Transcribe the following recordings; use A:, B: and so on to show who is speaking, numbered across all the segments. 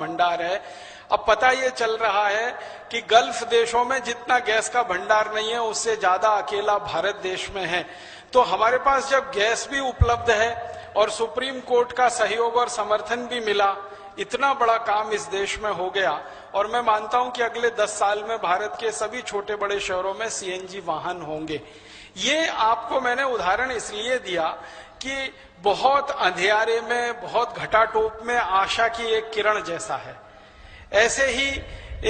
A: भंडार है। अब पता ये चल रहा है कि गल्फ देशों में जितना गैस का भंडार नहीं है उससे ज्यादा अकेला भारत देश में है। तो हमारे पास जब गैस भी उपलब्ध है और सुप्रीम कोर्ट का सहयोग और समर्थन भी मिला, इतना बड़ा काम इस देश में हो गया। और मैं मानता हूं कि अगले 10 साल में भारत के सभी छोटे बड़े शहरों में सीएनजी वाहन होंगे। ये आपको मैंने उदाहरण इसलिए दिया कि बहुत अंधियारे में, बहुत घटाटोप में आशा की एक किरण जैसा है। ऐसे ही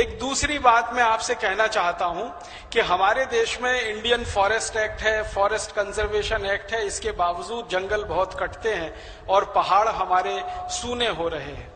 A: एक दूसरी बात मैं आपसे कहना चाहता हूं कि हमारे देश में इंडियन फॉरेस्ट एक्ट है, फॉरेस्ट कंजर्वेशन एक्ट है, इसके बावजूद जंगल बहुत कटते हैं और पहाड़ हमारे सूने हो रहे हैं।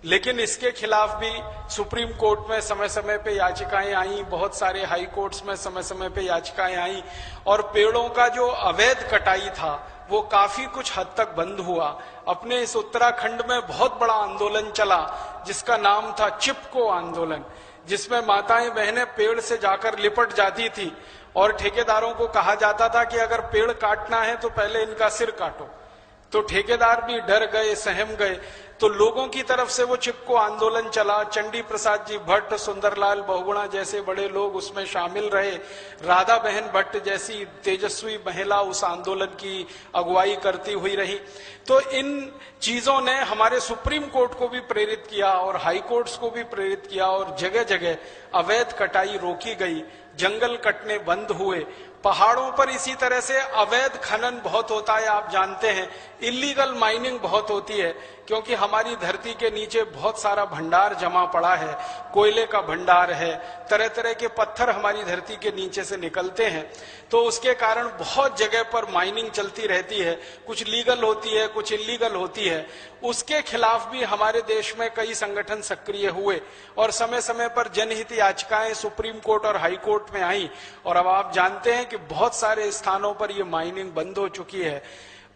A: लेकिन इसके खिलाफ भी सुप्रीम कोर्ट में समय समय पे याचिकाएं आई, बहुत सारे हाई कोर्ट्स में समय समय पे याचिकाएं आई और पेड़ों का जो अवैध कटाई था वो काफी कुछ हद तक बंद हुआ। अपने इस उत्तराखंड में बहुत बड़ा आंदोलन चला जिसका नाम था चिपको आंदोलन, जिसमें माताएं बहनें पेड़ से जाकर लिपट जाती थी और ठेकेदारों को कहा जाता था कि अगर पेड़ काटना है तो पहले इनका सिर काटो। तो ठेकेदार भी डर गए, सहम गए। तो लोगों की तरफ से वो चिपको आंदोलन चला। चंडी प्रसाद जी भट्ट, सुंदरलाल बहुगुणा जैसे बड़े लोग उसमें शामिल रहे। राधा बहन भट्ट जैसी तेजस्वी महिला उस आंदोलन की अगुवाई करती हुई रही। तो इन चीजों ने हमारे सुप्रीम कोर्ट को भी प्रेरित किया और हाई कोर्ट्स को भी प्रेरित किया और जगह जगह अवैध कटाई रोकी गई, जंगल कटने बंद हुए। पहाड़ों पर इसी तरह से अवैध खनन बहुत होता है, आप जानते हैं। इलीगल माइनिंग बहुत होती है क्योंकि हमारी धरती के नीचे बहुत सारा भंडार जमा पड़ा है, कोयले का भंडार है, तरह तरह के पत्थर हमारी धरती के नीचे से निकलते हैं। तो उसके कारण बहुत जगह पर माइनिंग चलती रहती है, कुछ लीगल होती है, कुछ इलीगल होती है। उसके खिलाफ भी हमारे देश में कई संगठन सक्रिय हुए और समय समय पर जनहित याचिकाएं सुप्रीम कोर्ट और हाई कोर्ट में आई। और अब आप जानते हैं कि बहुत सारे स्थानों पर ये माइनिंग बंद हो चुकी है।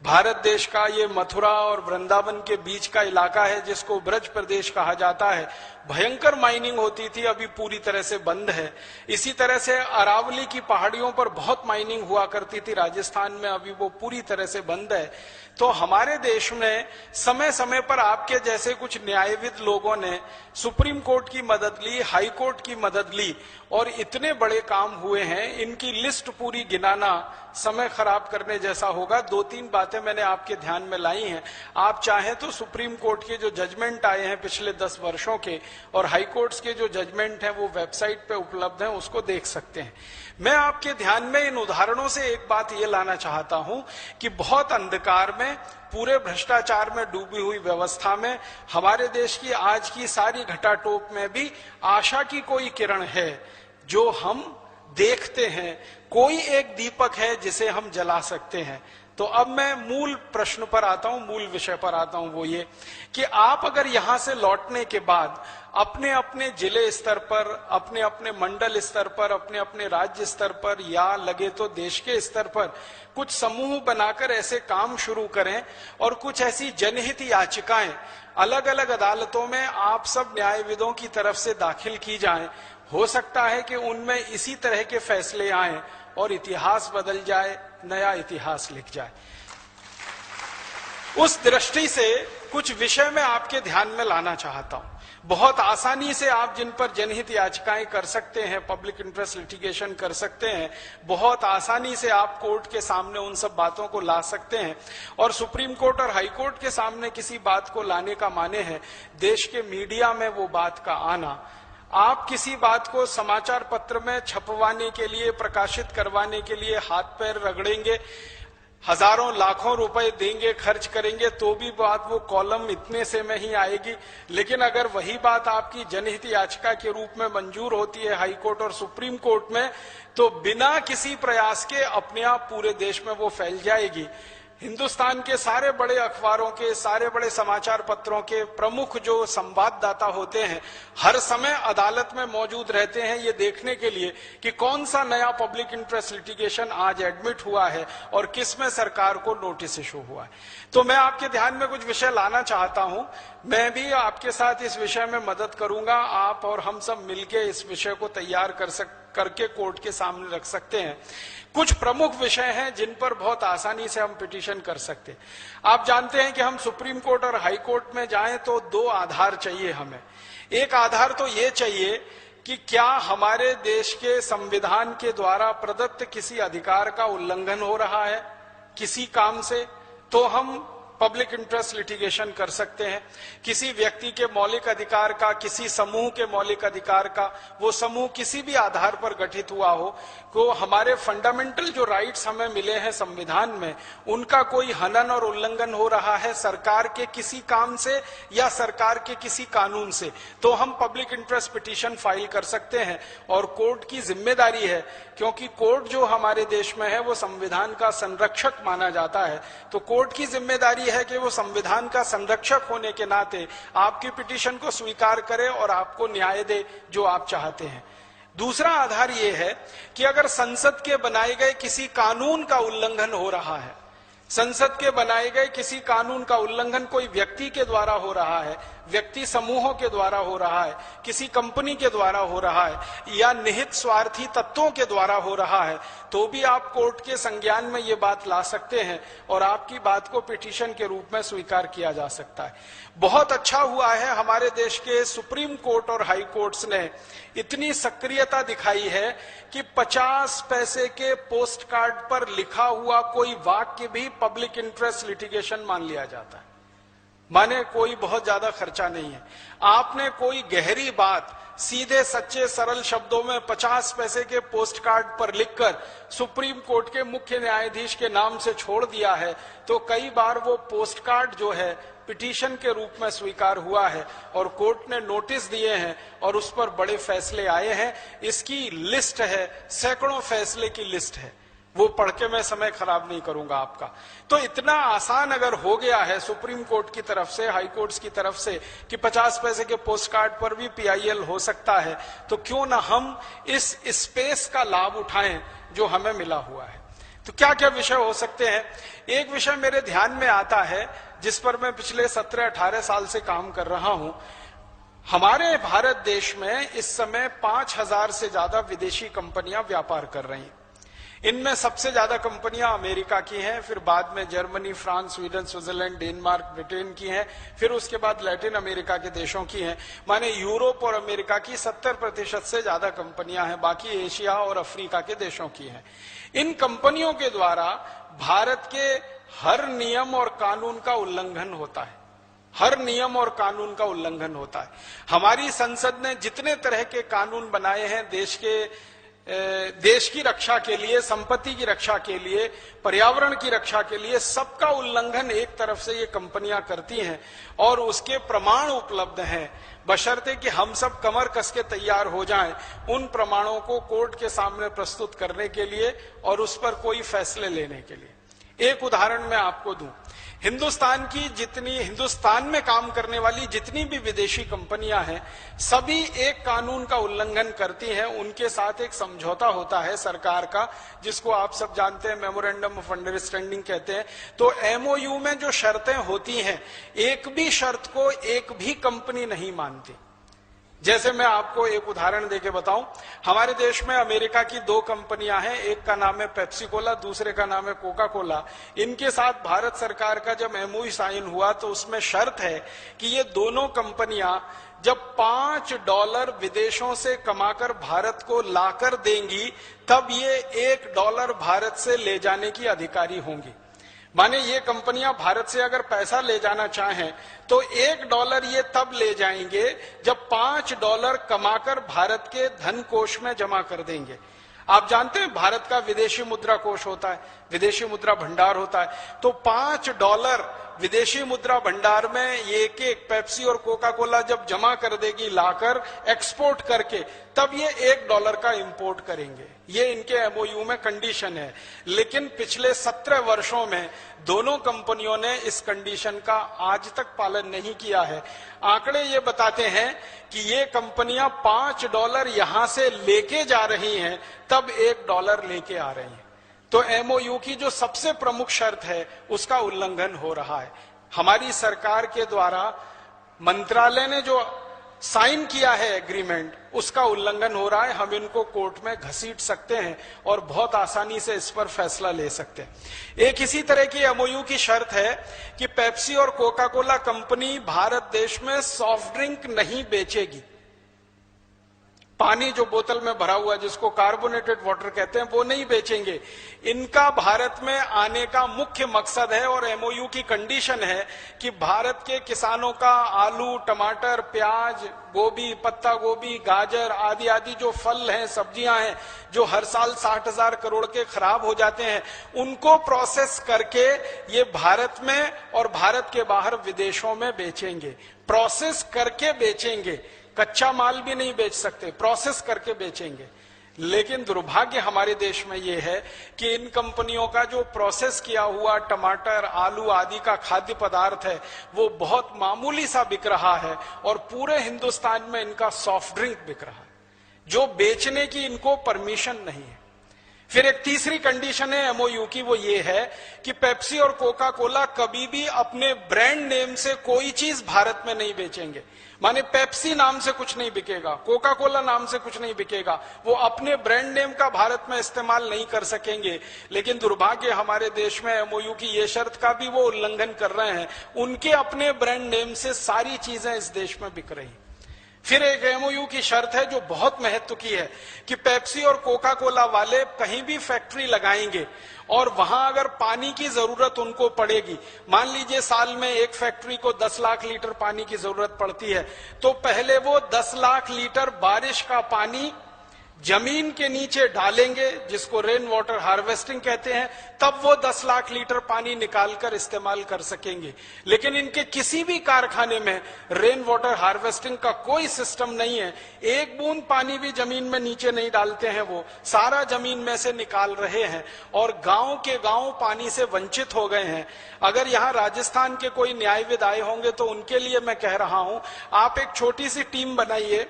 A: भारत देश का ये मथुरा और वृंदावन के बीच का इलाका है जिसको ब्रज प्रदेश कहा जाता है। भयंकर माइनिंग होती थी, अभी पूरी तरह से बंद है। इसी तरह से अरावली की पहाड़ियों पर बहुत माइनिंग हुआ करती थी राजस्थान में, अभी वो पूरी तरह से बंद है। तो हमारे देश में समय समय पर आपके जैसे कुछ न्यायविद लोगों ने सुप्रीम कोर्ट की मदद ली, हाई कोर्ट की मदद ली और इतने बड़े काम हुए हैं। इनकी लिस्ट पूरी गिनाना समय खराब करने जैसा होगा। 2-3 बातें मैंने आपके ध्यान में लाई हैं। आप चाहें तो सुप्रीम कोर्ट के जो जजमेंट आए हैं पिछले 10 वर्षों के और हाई कोर्ट्स के जो जजमेंट हैं वो वेबसाइट पे उपलब्ध हैं, उसको देख सकते हैं। मैं आपके ध्यान में इन उदाहरणों से एक बात ये लाना चाहता हूं कि बहुत अंधकार में, पूरे भ्रष्टाचार में डूबी हुई व्यवस्था में हमारे देश की आज की सारी घटाटोप में भी आशा की कोई किरण है जो हम देखते हैं। कोई एक दीपक है जिसे हम जला सकते हैं। तो अब मैं मूल प्रश्न पर आता हूं, मूल विषय पर आता हूं। वो ये कि आप अगर यहां से लौटने के बाद अपने अपने जिले स्तर पर, अपने अपने मंडल स्तर पर, अपने अपने राज्य स्तर पर या लगे तो देश के स्तर पर कुछ समूह बनाकर ऐसे काम शुरू करें और कुछ ऐसी जनहित याचिकाएं अलग अलग अदालतों में आप सब न्यायविदों की तरफ से दाखिल की जाएं, हो सकता है कि उनमें इसी तरह के फैसले आए और इतिहास बदल जाए, नया इतिहास लिख जाए। उस दृष्टि से कुछ विषय मैं आपके ध्यान में लाना चाहता हूं। बहुत आसानी से आप जिन पर जनहित याचिकाएं कर सकते हैं, पब्लिक इंटरेस्ट लिटिगेशन कर सकते हैं, बहुत आसानी से आप कोर्ट के सामने उन सब बातों को ला सकते हैं। और सुप्रीम कोर्ट और हाई कोर्ट के सामने किसी बात को लाने का माने है देश के मीडिया में वो बात का आना। आप किसी बात को समाचार पत्र में छपवाने के लिए, प्रकाशित करवाने के लिए हाथ पैर रगड़ेंगे, हजारों लाखों रुपए देंगे, खर्च करेंगे, तो भी बात वो कॉलम इतने से में ही आएगी। लेकिन अगर वही बात आपकी जनहित याचिका के रूप में मंजूर होती है हाई कोर्ट और सुप्रीम कोर्ट में, तो बिना किसी प्रयास के अपने आप पूरे देश में वो फैल जाएगी। हिंदुस्तान के सारे बड़े अखबारों के, सारे बड़े समाचार पत्रों के प्रमुख जो संवाददाता होते हैं हर समय अदालत में मौजूद रहते हैं ये देखने के लिए कि कौन सा नया पब्लिक इंटरेस्ट लिटिगेशन आज एडमिट हुआ है और किस में सरकार को नोटिस इशू हुआ है। तो मैं आपके ध्यान में कुछ विषय लाना चाहता हूं। मैं भी आपके साथ इस विषय में मदद करूंगा। आप और हम सब मिलकर इस विषय को तैयार कर सकते करके कोर्ट के सामने रख सकते हैं। कुछ प्रमुख विषय हैं जिन पर बहुत आसानी से हम पिटीशन कर सकते हैं। आप जानते हैं कि हम सुप्रीम कोर्ट और हाई कोर्ट में जाएं तो दो आधार चाहिए हमें। एक आधार तो ये चाहिए कि क्या हमारे देश के संविधान के द्वारा प्रदत्त किसी अधिकार का उल्लंघन हो रहा है किसी काम से, तो हम पब्लिक इंटरेस्ट लिटिगेशन कर सकते हैं। किसी व्यक्ति के मौलिक अधिकार का, किसी समूह के मौलिक अधिकार का, वो समूह किसी भी आधार पर गठित हुआ हो, को हमारे फंडामेंटल जो राइट्स हमें मिले हैं संविधान में, उनका कोई हनन और उल्लंघन हो रहा है सरकार के किसी काम से या सरकार के किसी कानून से, तो हम पब्लिक इंटरेस्ट पिटीशन फाइल कर सकते हैं। और कोर्ट की जिम्मेदारी है, क्योंकि कोर्ट जो हमारे देश में है वो संविधान का संरक्षक माना जाता है, तो कोर्ट की जिम्मेदारी है कि वो संविधान का संरक्षक होने के नाते आपकी पिटीशन को स्वीकार करे और आपको न्याय दे जो आप चाहते हैं। दूसरा आधार यह है कि अगर संसद के बनाए गए किसी कानून का उल्लंघन हो रहा है, संसद के बनाए गए किसी कानून का उल्लंघन कोई व्यक्ति के द्वारा हो रहा है, व्यक्ति समूहों के द्वारा हो रहा है, किसी कंपनी के द्वारा हो रहा है या निहित स्वार्थी तत्वों के द्वारा हो रहा है, तो भी आप कोर्ट के संज्ञान में ये बात ला सकते हैं और आपकी बात को पिटीशन के रूप में स्वीकार किया जा सकता है। बहुत अच्छा हुआ है हमारे देश के सुप्रीम कोर्ट और हाई कोर्ट्स ने इतनी सक्रियता दिखाई है कि 50 पैसे के पोस्ट कार्ड पर लिखा हुआ कोई वाक्य भी पब्लिक इंटरेस्ट लिटिगेशन मान लिया जाता है। माने कोई बहुत ज्यादा खर्चा नहीं है। आपने कोई गहरी बात सीधे सच्चे सरल शब्दों में 50 पैसे के पोस्ट कार्ड पर लिखकर सुप्रीम कोर्ट के मुख्य न्यायाधीश के नाम से छोड़ दिया है, तो कई बार वो पोस्ट कार्ड जो है पिटीशन के रूप में स्वीकार हुआ है और कोर्ट ने नोटिस दिए हैं और उस पर बड़े फैसले आए हैं। इसकी लिस्ट है, सैकड़ों फैसले की लिस्ट है, वो पढ़ के मैं समय खराब नहीं करूंगा आपका। तो इतना आसान अगर हो गया है सुप्रीम कोर्ट की तरफ से, हाई कोर्ट्स की तरफ से, कि 50 पैसे के पोस्ट कार्ड पर भी PIL हो सकता है, तो क्यों ना हम इस स्पेस का लाभ उठाएं जो हमें मिला हुआ है। तो क्या क्या विषय हो सकते हैं? एक विषय मेरे ध्यान में आता है जिस पर मैं पिछले 17-18 साल से काम कर रहा हूं। हमारे भारत देश में इस समय 5000 से ज्यादा विदेशी कंपनियां व्यापार कर रही हैं। इनमें सबसे ज्यादा कंपनियां अमेरिका की हैं, फिर बाद में Germany, France, Sweden, Switzerland, Denmark, Britain की हैं, फिर उसके बाद लैटिन अमेरिका के देशों की हैं। माने यूरोप और अमेरिका की 70% से ज्यादा कंपनियां हैं, बाकी एशिया और अफ्रीका के देशों की हैं। इन कंपनियों के द्वारा भारत के हर नियम और कानून का उल्लंघन होता है, हर नियम और कानून का उल्लंघन होता है। हमारी संसद ने जितने तरह के कानून बनाए हैं देश की रक्षा के लिए, संपत्ति की रक्षा के लिए, पर्यावरण की रक्षा के लिए, सबका उल्लंघन एक तरफ से ये कंपनियां करती हैं और उसके प्रमाण उपलब्ध हैं, बशर्ते कि हम सब कमर कस के तैयार हो जाएं उन प्रमाणों को कोर्ट के सामने प्रस्तुत करने के लिए और उस पर कोई फैसले लेने के लिए। एक उदाहरण मैं आपको दूं, हिंदुस्तान में काम करने वाली जितनी भी विदेशी कंपनियां हैं, सभी एक कानून का उल्लंघन करती हैं। उनके साथ एक समझौता होता है सरकार का, जिसको आप सब जानते हैं, मेमोरेंडम ऑफ अंडरस्टैंडिंग कहते हैं। तो MOU में जो शर्तें होती हैं, एक भी शर्त को एक भी कंपनी नहीं मानती। जैसे मैं आपको एक उदाहरण देके बताऊं, हमारे देश में अमेरिका की 2 कंपनियां हैं, एक का नाम है पेप्सी कोला, दूसरे का नाम है कोका कोला। इनके साथ भारत सरकार का जब MOU साइन हुआ तो उसमें शर्त है कि ये दोनों कंपनियां जब $5 विदेशों से कमाकर भारत को लाकर देंगी, तब ये $1 भारत से ले जाने की अधिकारी होंगी। माने ये कंपनियां भारत से अगर पैसा ले जाना चाहें तो $1 ये तब ले जाएंगे जब $5 कमाकर भारत के धन कोष में जमा कर देंगे। आप जानते हैं भारत का विदेशी मुद्रा कोष होता है, विदेशी मुद्रा भंडार होता है। तो $5 विदेशी मुद्रा भंडार में ये एक पेप्सी और कोका कोला जब जमा कर देगी लाकर एक्सपोर्ट करके, तब ये $1 का इंपोर्ट करेंगे। ये इनके MOU में कंडीशन है। लेकिन पिछले 17 वर्षों में दोनों कंपनियों ने इस कंडीशन का आज तक पालन नहीं किया है। आंकड़े ये बताते हैं कि ये कंपनियां $5 यहां से लेके जा रही हैं, तब $1 लेके आ रही हैं। तो MOU की जो सबसे प्रमुख शर्त है उसका उल्लंघन हो रहा है। हमारी सरकार के द्वारा मंत्रालय ने जो साइन किया है एग्रीमेंट, उसका उल्लंघन हो रहा है। हम इनको कोर्ट में घसीट सकते हैं और बहुत आसानी से इस पर फैसला ले सकते हैं। एक इसी तरह की एमओयू की शर्त है कि पेप्सी और कोका कोला कंपनी भारत देश में सॉफ्ट ड्रिंक नहीं बेचेगी। पानी जो बोतल में भरा हुआ है, जिसको कार्बोनेटेड वाटर कहते हैं, वो नहीं बेचेंगे। इनका भारत में आने का मुख्य मकसद है और एमओयू की कंडीशन है कि भारत के किसानों का आलू, टमाटर, प्याज, गोभी, पत्ता गोभी, गाजर आदि आदि जो फल हैं, सब्जियां हैं, जो हर साल 60,000 करोड़ के खराब हो जाते हैं, उनको प्रोसेस करके ये भारत में और भारत के बाहर विदेशों में बेचेंगे। प्रोसेस करके बेचेंगे, कच्चा माल भी नहीं बेच सकते, प्रोसेस करके बेचेंगे। लेकिन दुर्भाग्य हमारे देश में यह है कि इन कंपनियों का जो प्रोसेस किया हुआ टमाटर, आलू आदि का खाद्य पदार्थ है, वो बहुत मामूली सा बिक रहा है और पूरे हिंदुस्तान में इनका सॉफ्ट ड्रिंक बिक रहा है, जो बेचने की इनको परमिशन नहीं है। फिर एक तीसरी कंडीशन है एमओयू की, वो ये है कि पेप्सी और कोका कोला कभी भी अपने ब्रांड नेम से कोई चीज भारत में नहीं बेचेंगे। माने पेप्सी नाम से कुछ नहीं बिकेगा, कोका कोला नाम से कुछ नहीं बिकेगा, वो अपने ब्रांड नेम का भारत में इस्तेमाल नहीं कर सकेंगे। लेकिन दुर्भाग्य हमारे देश में एमओयू की ये शर्त का भी वो उल्लंघन कर रहे हैं। उनके अपने ब्रांड नेम से सारी चीजें इस देश में बिक रही। फिर एक एमओयू की शर्त है जो बहुत महत्व की है कि पेप्सी और कोका कोला वाले कहीं भी फैक्ट्री लगाएंगे और वहां अगर पानी की जरूरत उनको पड़ेगी, मान लीजिए साल में एक फैक्ट्री को 10 लाख लीटर पानी की जरूरत पड़ती है, तो पहले वो 10 लाख लीटर बारिश का पानी जमीन के नीचे डालेंगे, जिसको रेन वाटर हार्वेस्टिंग कहते हैं, तब वो 10 लाख लीटर पानी निकालकर इस्तेमाल कर सकेंगे। लेकिन इनके किसी भी कारखाने में रेन वाटर हार्वेस्टिंग का कोई सिस्टम नहीं है। एक बूंद पानी भी जमीन में नीचे नहीं डालते हैं, वो सारा जमीन में से निकाल रहे हैं और गांव के गांव पानी से वंचित हो गए हैं। अगर यहां राजस्थान के कोई न्यायविद आए होंगे तो उनके लिए मैं कह रहा हूं, आप एक छोटी सी टीम बनाइए,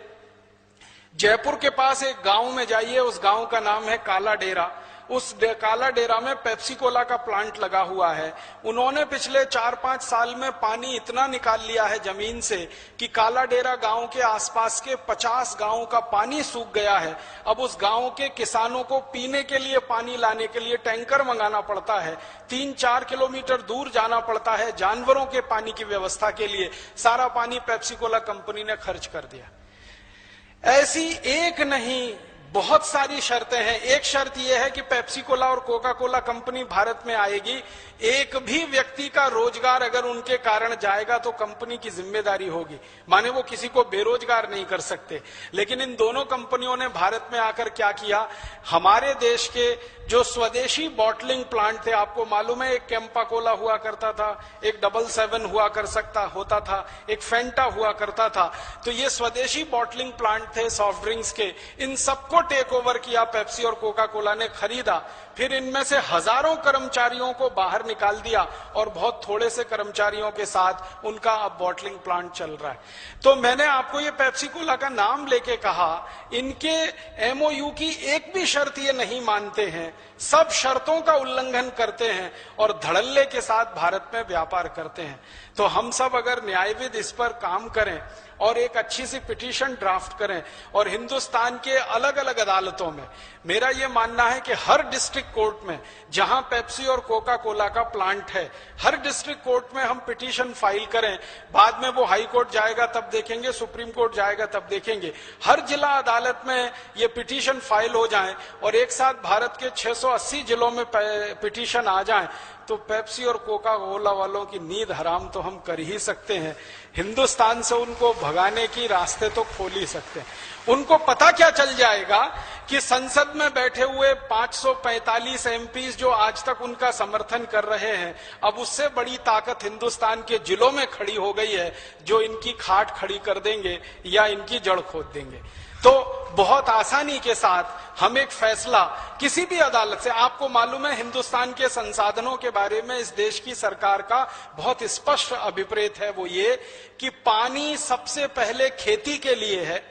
A: जयपुर के पास एक गांव में जाइए, उस गांव का नाम है काला डेरा। उस काला डेरा में पेप्सी कोला का प्लांट लगा हुआ है। उन्होंने पिछले 4-5 साल में पानी इतना निकाल लिया है जमीन से कि काला डेरा गांव के आसपास के 50 गांवों का पानी सूख गया है। अब उस गांव के किसानों को पीने के लिए पानी लाने के लिए टैंकर मंगाना पड़ता है, 3-4 किलोमीटर दूर जाना पड़ता है जानवरों के पानी की व्यवस्था के लिए। सारा पानी पेप्सी कोला कंपनी ने खर्च कर दिया। ऐसी एक नहीं, बहुत सारी शर्तें हैं। एक शर्त यह है कि पेप्सी कोला और कोका कोला कंपनी भारत में आएगी, एक भी व्यक्ति का रोजगार अगर उनके कारण जाएगा तो कंपनी की जिम्मेदारी होगी, माने वो किसी को बेरोजगार नहीं कर सकते। लेकिन इन दोनों कंपनियों ने भारत में आकर क्या किया, हमारे देश के जो स्वदेशी बॉटलिंग प्लांट थे, आपको मालूम है एक कैंपा कोला हुआ करता था, एक 777 हुआ होता था, एक फेंटा हुआ करता था, तो ये स्वदेशी बॉटलिंग प्लांट थे सॉफ्ट ड्रिंक्स के। इन सबको टेक ओवर किया पेप्सी और कोका कोला ने, खरीदा। फिर इनमें से हजारों कर्मचारियों को बाहर निकाल दिया और बहुत थोड़े से कर्मचारियों के साथ उनका अब बॉटलिंग प्लांट चल रहा है। तो मैंने आपको ये पेप्सी कोला का नाम लेके कहा, इनके एमओयू की एक भी शर्त ये नहीं मानते हैं, सब शर्तों का उल्लंघन करते हैं और धड़ल्ले के साथ भारत में व्यापार करते हैं। तो हम सब अगर न्यायविद इस पर काम करें और एक अच्छी सी पिटीशन ड्राफ्ट करें और हिंदुस्तान के अलग अलग अदालतों में, मेरा यह मानना है कि हर डिस्ट्रिक्ट कोर्ट में जहां पेप्सी और कोका कोला का प्लांट है, हर डिस्ट्रिक्ट कोर्ट में हम पिटीशन फाइल करें। बाद में वो हाई कोर्ट जाएगा तब देखेंगे, सुप्रीम कोर्ट जाएगा तब देखेंगे। हर जिला अदालत में ये पिटीशन फाइल हो जाए और एक साथ भारत के 680 जिलों में पिटीशन आ जाए, तो पेप्सी और कोका कोला वालों की नींद हराम तो हम कर ही सकते हैं। हिंदुस्तान से उनको भगाने की रास्ते तो खोल ही सकते हैं। उनको पता क्या चल जाएगा कि संसद में बैठे हुए 545 एमपीज जो आज तक उनका समर्थन कर रहे हैं, अब उससे बड़ी ताकत हिंदुस्तान के जिलों में खड़ी हो गई है, जो इनकी खाट खड़ी कर देंगे या इनकी जड़ खोद देंगे। तो बहुत आसानी के साथ हम एक फैसला किसी भी अदालत से, आपको मालूम है हिंदुस्तान के संसाधनों के बारे में इस देश की सरकार का बहुत स्पष्ट अभिप्रेत है, वो ये कि पानी सबसे पहले खेती के लिए है,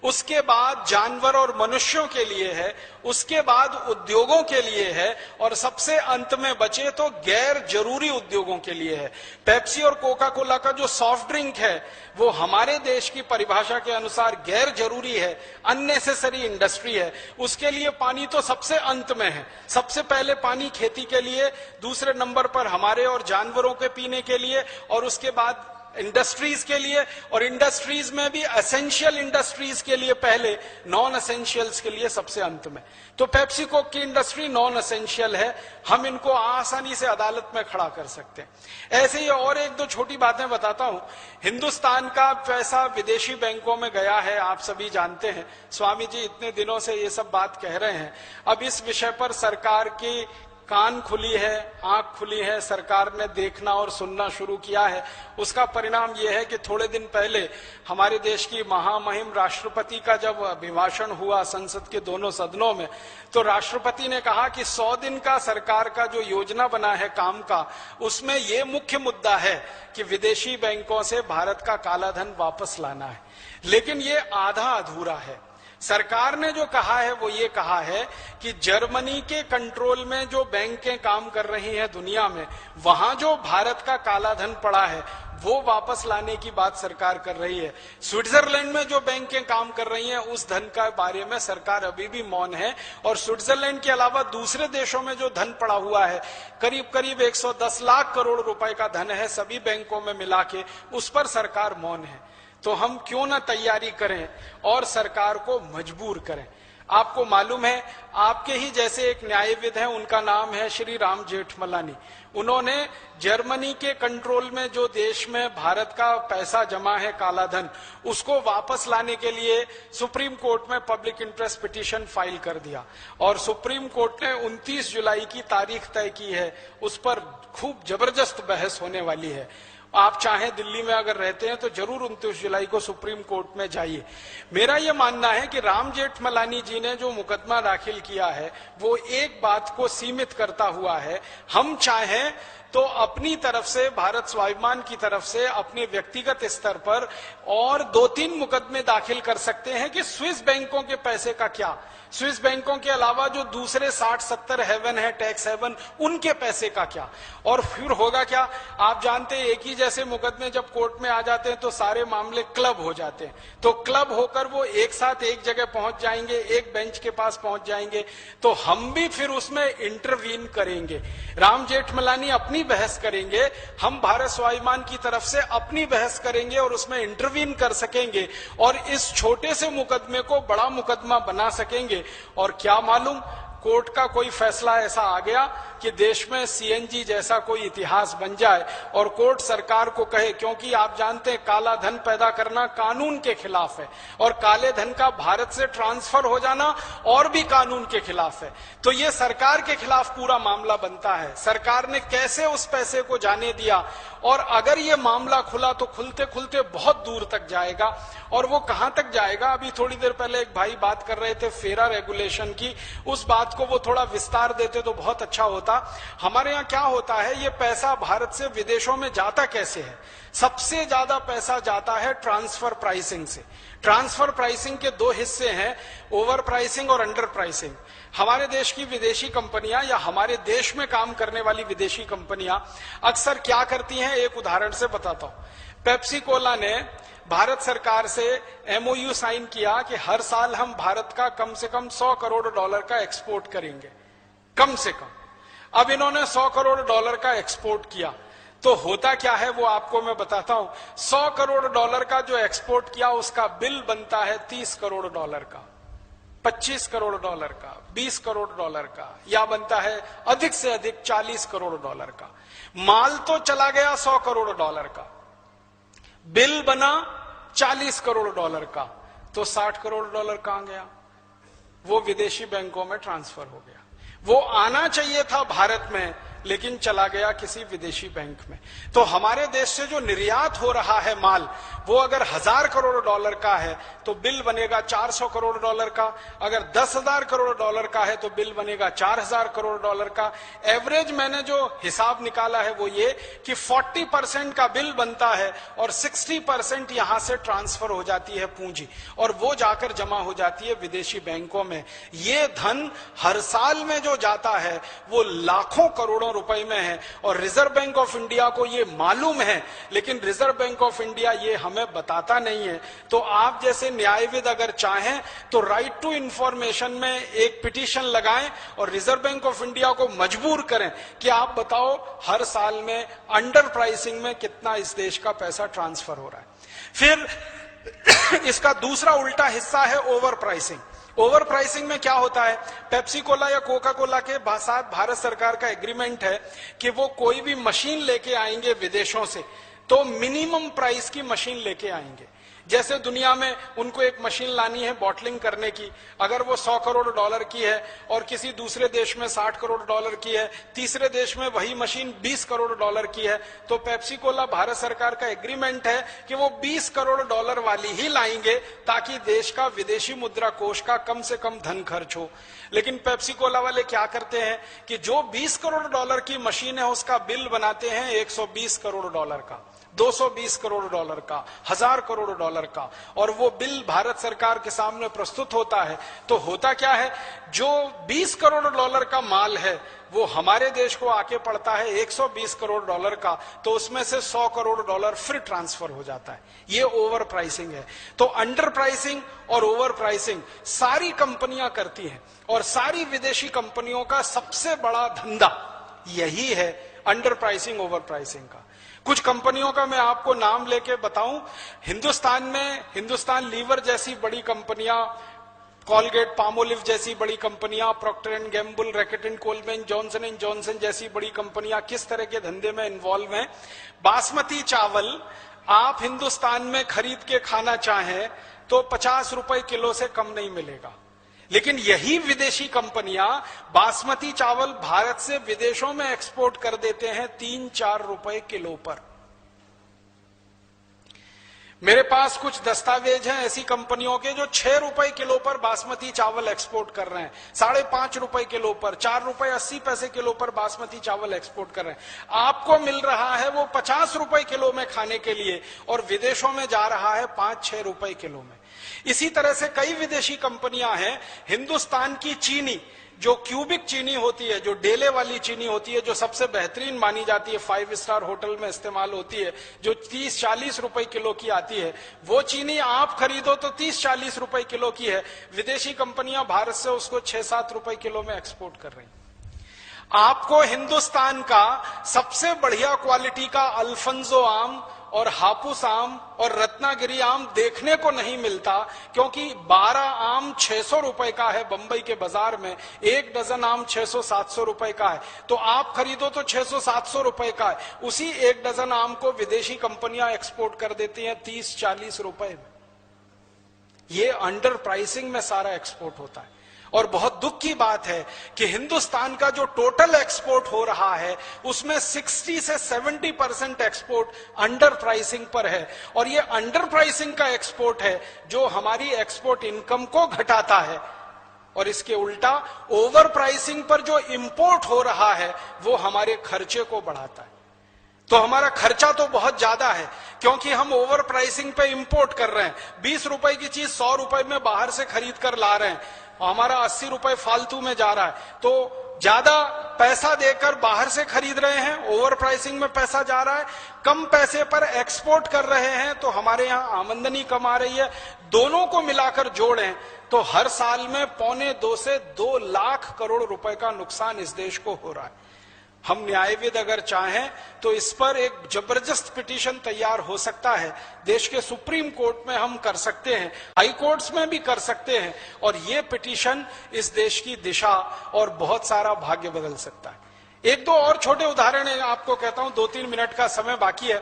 A: उसके बाद जानवर और मनुष्यों के लिए है, उसके बाद उद्योगों के लिए है, और सबसे अंत में बचे तो गैर जरूरी उद्योगों के लिए है। पेप्सी और कोका कोला का जो सॉफ्ट ड्रिंक है वो हमारे देश की परिभाषा के अनुसार गैर जरूरी है, अननेसेसरी इंडस्ट्री है। उसके लिए पानी तो सबसे अंत में है। सबसे पहले पानी खेती के लिए, दूसरे नंबर पर हमारे और जानवरों के पीने के लिए, और उसके बाद इंडस्ट्रीज के लिए, और इंडस्ट्रीज में भी एसेंशियल इंडस्ट्रीज के लिए पहले, नॉन एसेंशियल्स के लिए सबसे अंत में। तो पेप्सी कोक की इंडस्ट्री नॉन एसेंशियल है, हम इनको आसानी से अदालत में खड़ा कर सकते हैं। ऐसे ही और एक दो छोटी बातें बताता हूं। हिंदुस्तान का पैसा विदेशी बैंकों में गया है, आप सभी जानते हैं। स्वामी जी इतने दिनों से ये सब बात कह रहे हैं। अब इस विषय पर सरकार की कान खुली है, आंख खुली है, सरकार ने देखना और सुनना शुरू किया है। उसका परिणाम यह है कि थोड़े दिन पहले हमारे देश की महामहिम राष्ट्रपति का जब अभिभाषण हुआ संसद के दोनों सदनों में, तो राष्ट्रपति ने कहा कि 100 दिन का सरकार का जो योजना बना है काम का, उसमें यह मुख्य मुद्दा है कि विदेशी बैंकों से भारत का काला धन वापस लाना है। लेकिन ये आधा अधूरा है। सरकार ने जो कहा है वो ये कहा है कि जर्मनी के कंट्रोल में जो बैंकें काम कर रही हैं दुनिया में, वहां जो भारत का काला धन पड़ा है वो वापस लाने की बात सरकार कर रही है। स्विट्जरलैंड में जो बैंकें काम कर रही हैं उस धन का बारे में सरकार अभी भी मौन है, और स्विट्जरलैंड के अलावा दूसरे देशों में जो धन पड़ा हुआ है, करीब करीब 110 लाख करोड़ रुपए का धन है सभी बैंकों में मिला के, उस पर सरकार मौन है। तो हम क्यों ना तैयारी करें और सरकार को मजबूर करें। आपको मालूम है, आपके ही जैसे एक न्यायविद हैं, उनका नाम है श्री राम जेठमलानी। उन्होंने जर्मनी के कंट्रोल में जो देश में भारत का पैसा जमा है काला धन, उसको वापस लाने के लिए सुप्रीम कोर्ट में पब्लिक इंटरेस्ट पिटीशन फाइल कर दिया, और सुप्रीम कोर्ट ने 29 जुलाई की तारीख तय की है। उस पर खूब जबरदस्त बहस होने वाली है। आप चाहें दिल्ली में अगर रहते हैं तो जरूर 29 जुलाई को सुप्रीम कोर्ट में जाइए। मेरा यह मानना है कि राम जेठमलानी जी ने जो मुकदमा दाखिल किया है वो एक बात को सीमित करता हुआ है। हम चाहें तो अपनी तरफ से, भारत स्वाभिमान की तरफ से, अपने व्यक्तिगत स्तर पर और 2-3 मुकदमे दाखिल कर सकते हैं कि स्विस बैंकों के पैसे का क्या, स्विस बैंकों के अलावा जो दूसरे 60-70 हेवन है, टैक्स हेवन, उनके पैसे का क्या। और फिर होगा क्या, आप जानते हैं एक ही जैसे मुकदमे जब कोर्ट में आ जाते हैं तो सारे मामले क्लब हो जाते हैं। तो क्लब होकर वो एक साथ एक जगह पहुंच जाएंगे, एक बेंच के पास पहुंच जाएंगे, तो हम भी फिर उसमें इंटरवीन करेंगे। राम जेठमलानी अपनी बहस करेंगे, हम भारत स्वाभिमान की तरफ से अपनी बहस करेंगे और उसमें इंटरवीन कर सकेंगे, और इस छोटे से मुकदमे को बड़ा मुकदमा बना सकेंगे। और क्या मालूम, कोर्ट का कोई फैसला ऐसा आ गया कि देश में सीएनजी जैसा कोई इतिहास बन जाए और कोर्ट सरकार को कहे, क्योंकि आप जानते हैं काला धन पैदा करना कानून के खिलाफ है और काले धन का भारत से ट्रांसफर हो जाना और भी कानून के खिलाफ है। तो ये सरकार के खिलाफ पूरा मामला बनता है। सरकार ने कैसे उस पैसे को जाने दिया, और अगर ये मामला खुला तो खुलते खुलते बहुत दूर तक जाएगा। और वो कहां तक जाएगा, अभी थोड़ी देर पहले एक भाई बात कर रहे थे फेरा रेगुलेशन की, उस बात को वो थोड़ा विस्तार देते तो बहुत अच्छा होता। हमारे यहाँ क्या होता है, ये पैसा भारत से विदेशों में जाता कैसे है? सबसे ज्यादा पैसा जाता है ट्रांसफर प्राइसिंग से। ट्रांसफर प्राइसिंग के 2 हिस्से हैं, ओवर प्राइसिंग और अंडर प्राइसिंग। हमारे देश की विदेशी कंपनियां या हमारे देश में काम करने वाली विदेशी कंपनियां अक्सर क्या करती हैं, एक उदाहरण से बताता हूं। पेप्सी कोला ने भारत सरकार से एमओयू साइन किया कि हर साल हम भारत का कम से कम $100 करोड़ का एक्सपोर्ट करेंगे, कम से कम। अब इन्होंने $100 करोड़ का एक्सपोर्ट किया, तो होता क्या है वो आपको मैं बताता हूं। $100 करोड़ का जो एक्सपोर्ट किया उसका बिल बनता है $30 करोड़ का, $25 करोड़ का, $20 करोड़ का, या बनता है अधिक से अधिक $40 करोड़ का। माल तो चला गया $100 करोड़ का, बिल बना $40 करोड़ का, तो $60 करोड़ कहां गया? वो विदेशी बैंकों में ट्रांसफर हो गया। वो आना चाहिए था भारत में, लेकिन चला गया किसी विदेशी बैंक में। तो हमारे देश से जो निर्यात हो रहा है माल, वो अगर 1000 करोड़ डॉलर का है तो बिल बनेगा 400 करोड़ डॉलर का, अगर 10,000 करोड़ डॉलर का है तो बिल बनेगा 4000 करोड़ डॉलर का। एवरेज मैंने जो हिसाब निकाला है वो ये कि 40% का बिल बनता है और 60% यहां से ट्रांसफर हो जाती है पूंजी, और वो जाकर जमा हो जाती है विदेशी बैंकों में। ये धन हर साल में जो जाता है वो लाखों करोड़ों रुपए में है, और रिजर्व बैंक ऑफ इंडिया को ये मालूम है, लेकिन रिजर्व बैंक ऑफ इंडिया ये हमें बताता नहीं है। तो आप जैसे न्यायविद अगर चाहें तो राइट टू इंफॉर्मेशन में एक पिटीशन लगाएं और रिजर्व बैंक ऑफ इंडिया को मजबूर करें कि आप बताओ हर साल में अंडर प्राइसिंग में कितना इस देश का पैसा ट्रांसफर हो रहा है। फिर इसका दूसरा उल्टा हिस्सा है ओवर प्राइसिंग। ओवर प्राइसिंग में क्या होता है, पेप्सी कोला या कोका कोला के साथ भारत सरकार का एग्रीमेंट है कि वो कोई भी मशीन लेके आएंगे विदेशों से तो मिनिमम प्राइस की मशीन लेके आएंगे। जैसे दुनिया में उनको एक मशीन लानी है बॉटलिंग करने की, अगर वो 100 करोड़ डॉलर की है और किसी दूसरे देश में 60 करोड़ डॉलर की है, तीसरे देश में वही मशीन 20 करोड़ डॉलर की है, तो पेप्सी कोला भारत सरकार का एग्रीमेंट है कि वो 20 करोड़ डॉलर वाली ही लाएंगे ताकि देश का विदेशी मुद्रा कोष का कम से कम धन खर्च हो। लेकिन पेप्सी कोला वाले क्या करते हैं कि जो 20 करोड़ डॉलर की मशीन है उसका बिल बनाते हैं 120 करोड़ डॉलर का, 220 करोड़ डॉलर का, 1000 करोड़ डॉलर का, और वो बिल भारत सरकार के सामने प्रस्तुत होता है। तो होता क्या है, जो 20 करोड़ डॉलर का माल है वो हमारे देश को आके पड़ता है 120 करोड़ डॉलर का, तो उसमें से 100 करोड़ डॉलर फिर ट्रांसफर हो जाता है। ये ओवर प्राइसिंग है। तो अंडर प्राइसिंग और ओवर प्राइसिंग सारी कंपनियां करती हैं, और सारी विदेशी कंपनियों का सबसे बड़ा धंधा यही है अंडर प्राइसिंग ओवर प्राइसिंग का। कुछ कंपनियों का मैं आपको नाम लेके बताऊं, हिंदुस्तान में हिंदुस्तान लीवर जैसी बड़ी कंपनियां, कॉलगेट पामोलिव जैसी बड़ी कंपनियां, Procter and Gamble, Reckitt and Colman, Johnson and Johnson जैसी बड़ी कंपनियां किस तरह के धंधे में इन्वॉल्व हैं। बासमती चावल आप हिंदुस्तान में खरीद के खाना चाहें तो 50 रुपए किलो से कम नहीं मिलेगा, लेकिन यही विदेशी कंपनियां बासमती चावल भारत से विदेशों में एक्सपोर्ट कर देते हैं 3-4 रुपए किलो पर। मेरे पास कुछ दस्तावेज हैं ऐसी कंपनियों के जो 6 रुपए किलो पर बासमती चावल एक्सपोर्ट कर रहे हैं, 5.5 रुपए किलो पर, 4 रुपए 80 पैसे किलो पर बासमती चावल एक्सपोर्ट कर रहे हैं। आपको मिल रहा है वो 50 रुपए किलो में खाने के लिए, और विदेशों में जा रहा है 5-6 रुपए किलो में। इसी तरह से कई विदेशी कंपनियां हैं। हिंदुस्तान की चीनी, जो क्यूबिक चीनी होती है, जो डेले वाली चीनी होती है, जो सबसे बेहतरीन मानी जाती है, 5 स्टार होटल में इस्तेमाल होती है, जो 30-40 रुपए किलो की आती है, वो चीनी आप खरीदो तो 30-40 रुपए किलो की है। विदेशी कंपनियां भारत से उसको 6-7 रुपए किलो में एक्सपोर्ट कर रही हैं। आपको हिंदुस्तान का सबसे बढ़िया क्वालिटी का अल्फंजो आम और हापुस आम और रत्नागिरी आम देखने को नहीं मिलता, क्योंकि 12 आम 600 रुपए का है बंबई के बाजार में, 1 डजन आम 600-700 रुपए का है, तो आप खरीदो तो 600-700 रुपए का है। उसी 1 डजन आम को विदेशी कंपनियां एक्सपोर्ट कर देती हैं 30-40 रुपए में। ये अंडर प्राइसिंग में सारा एक्सपोर्ट होता है। और बहुत दुख की बात है कि हिंदुस्तान का जो टोटल एक्सपोर्ट हो रहा है उसमें 60 से 70% एक्सपोर्ट अंडर प्राइसिंग पर है, और ये अंडर प्राइसिंग का एक्सपोर्ट है जो हमारी एक्सपोर्ट इनकम को घटाता है, और इसके उल्टा ओवर प्राइसिंग पर जो इंपोर्ट हो रहा है वो हमारे खर्चे को बढ़ाता है। तो हमारा खर्चा तो बहुत ज्यादा है क्योंकि हम ओवर प्राइसिंग पे इंपोर्ट कर रहे हैं। 20 रुपए की चीज 100 रुपए में बाहर से खरीद कर ला रहे हैं, हमारा 80 रुपए फालतू में जा रहा है। तो ज्यादा पैसा देकर बाहर से खरीद रहे हैं, ओवर प्राइसिंग में पैसा जा रहा है, कम पैसे पर एक्सपोर्ट कर रहे हैं, तो हमारे यहाँ आमदनी कम आ रही है। दोनों को मिलाकर जोड़ें तो हर साल में 1.25 से 2 लाख करोड़ रुपए का नुकसान इस देश को हो रहा है। हम न्यायविद अगर चाहें तो इस पर एक जबरदस्त पिटीशन तैयार हो सकता है, देश के सुप्रीम कोर्ट में हम कर सकते हैं, हाई कोर्ट्स में भी कर सकते हैं, और ये पिटीशन इस देश की दिशा और बहुत सारा भाग्य बदल सकता है। 1-2 और छोटे उदाहरण आपको कहता हूं, 2-3 मिनट का समय बाकी है।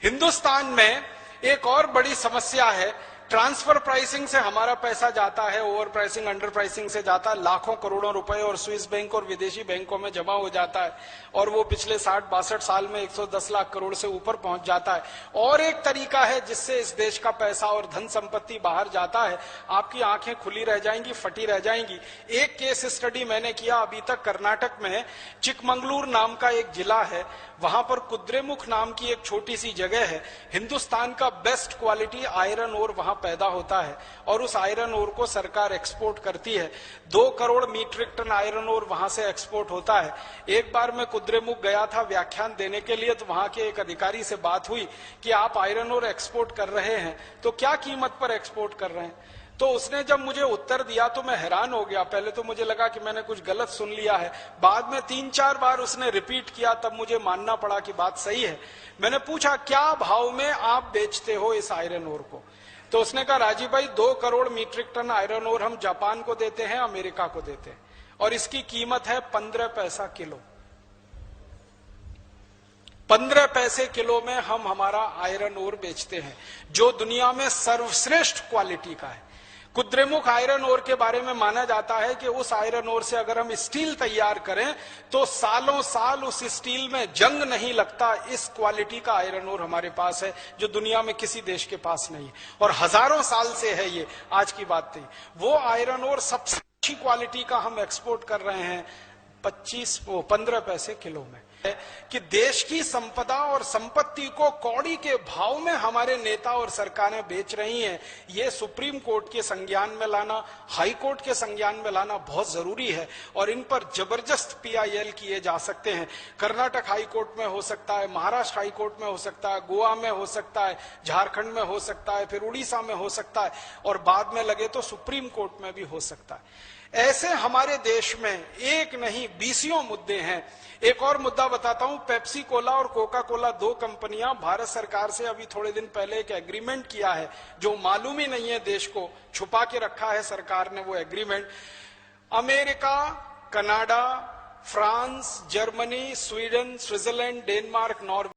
A: हिंदुस्तान में एक और बड़ी समस्या है ट्रांसफर प्राइसिंग से हमारा पैसा जाता है, ओवर प्राइसिंग अंडर प्राइसिंग से जाता है, लाखों करोड़ों रुपए और स्विस बैंक और विदेशी बैंकों में जमा हो जाता है और वो पिछले 60-62 साल में 110 लाख करोड़ से ऊपर पहुंच जाता है। और एक तरीका है जिससे इस देश का पैसा और धन संपत्ति बाहर जाता है, आपकी आंखें खुली रह जाएंगी, फटी रह जाएंगी। एक केस स्टडी मैंने किया अभी तक कर्नाटक में, चिकमंगलूर नाम का एक जिला है, वहां पर कुद्रेमुख नाम की एक छोटी सी जगह है। हिंदुस्तान का बेस्ट क्वालिटी आयरन ओर वहां पैदा होता है और उस आयरन ओर को सरकार एक्सपोर्ट करती है। 2 crore metric ton iron ore वहां से एक्सपोर्ट होता है। एक बार मैं कुद्रेमुख गया था व्याख्यान देने के लिए, तो वहां के एक अधिकारी से बात हुई कि आप आयरन ओर एक्सपोर्ट कर रहे हैं तो क्या कीमत पर एक्सपोर्ट कर रहे हैं। तो उसने जब मुझे उत्तर दिया तो मैं हैरान हो गया। पहले तो मुझे लगा कि मैंने कुछ गलत सुन लिया है, बाद में 3-4 बार उसने रिपीट किया, तब मुझे मानना पड़ा कि बात सही है। मैंने पूछा क्या भाव में आप बेचते हो इस आयरन ओर को, तो उसने कहा राजीव भाई 2 crore metric ton iron ore हम जापान को देते हैं, अमेरिका को देते हैं और इसकी कीमत है 15 पैसा किलो। 15 पैसे किलो में हम हमारा आयरन ओर बेचते हैं जो दुनिया में सर्वश्रेष्ठ क्वालिटी का है। कुद्रेमुख आयरन ओर के बारे में माना जाता है कि उस आयरन ओर से अगर हम स्टील तैयार करें तो सालों साल उस स्टील में जंग नहीं लगता। इस क्वालिटी का आयरन ओर हमारे पास है जो दुनिया में किसी देश के पास नहीं है और हजारों साल से है, ये आज की बात नहीं। वो आयरन ओर सबसे अच्छी क्वालिटी का हम एक्सपोर्ट कर रहे हैं 15 पैसे किलो में। कि देश की संपदा और संपत्ति को कौड़ी के भाव में हमारे नेता और सरकारें बेच रही हैं, ये सुप्रीम कोर्ट के संज्ञान में लाना, हाई कोर्ट के संज्ञान में लाना बहुत जरूरी है और इन पर जबरदस्त PIL किए जा सकते हैं। कर्नाटक हाई कोर्ट में हो सकता है, महाराष्ट्र हाई कोर्ट में हो सकता है, गोवा में हो सकता है, झारखंड में हो सकता है, फिर उड़ीसा में हो सकता है और बाद में लगे तो सुप्रीम कोर्ट में भी हो सकता है। ऐसे हमारे देश में एक नहीं 20 मुद्दे हैं। एक और मुद्दा बताता हूं, पेप्सी कोला और कोका कोला 2 कंपनियां भारत सरकार से अभी थोड़े दिन पहले एक एग्रीमेंट किया है जो मालूम ही नहीं है, देश को छुपा के रखा है सरकार ने वो agreement. America, Canada, France, Germany, Sweden, Switzerland, Denmark, Norway